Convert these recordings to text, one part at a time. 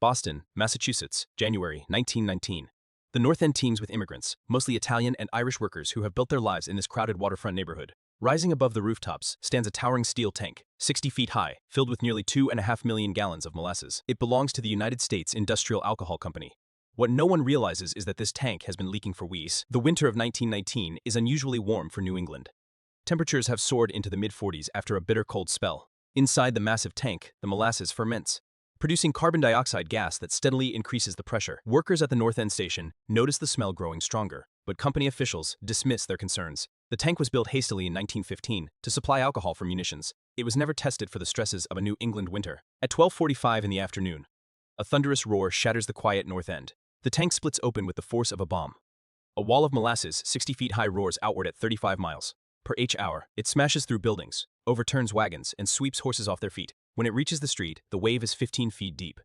Boston, Massachusetts, January 1919. The North End teems with immigrants, mostly Italian and Irish workers who have built their lives in this crowded waterfront neighborhood. Rising above the rooftops stands a towering steel tank, 60 feet high, filled with nearly 2.5 million gallons of molasses. It belongs to the United States Industrial Alcohol Company. What no one realizes is that this tank has been leaking for weeks. The winter of 1919 is unusually warm for New England. Temperatures have soared into the mid-40s after a bitter cold spell. Inside the massive tank, the molasses ferments, producing carbon dioxide gas that steadily increases the pressure. Workers at the North End station notice the smell growing stronger, but company officials dismiss their concerns. The tank was built hastily in 1915 to supply alcohol for munitions. It was never tested for the stresses of a New England winter. At 12:45 in the afternoon, a thunderous roar shatters the quiet North End. The tank splits open with the force of a bomb. A wall of molasses 60 feet high roars outward at 35 miles per hour. It smashes through buildings, overturns wagons, and sweeps horses off their feet. When it reaches the street, the wave is 15 feet deep.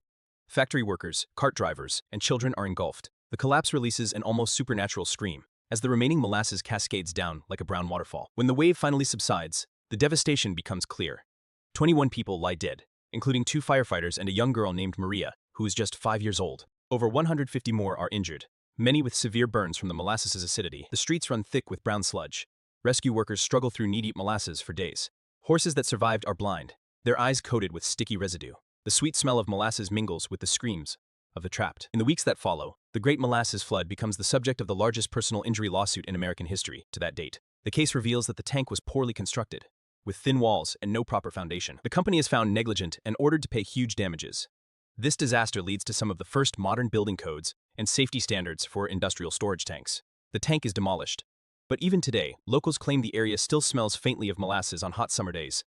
Factory workers, cart drivers, and children are engulfed. The collapse releases an almost supernatural scream, as the remaining molasses cascades down like a brown waterfall. When the wave finally subsides, the devastation becomes clear. 21 people lie dead, including 2 firefighters and a young girl named Maria, who is just 5 years old. Over 150 more are injured, many with severe burns from the molasses' acidity. The streets run thick with brown sludge. Rescue workers struggle through knee-deep molasses for days. Horses that survived are blind, their eyes coated with sticky residue. The sweet smell of molasses mingles with the screams of the trapped. In the weeks that follow, the Great Molasses Flood becomes the subject of the largest personal injury lawsuit in American history to that date. The case reveals that the tank was poorly constructed, with thin walls and no proper foundation. The company is found negligent and ordered to pay huge damages. This disaster leads to some of the first modern building codes and safety standards for industrial storage tanks. The tank is demolished. But even today, locals claim the area still smells faintly of molasses on hot summer days.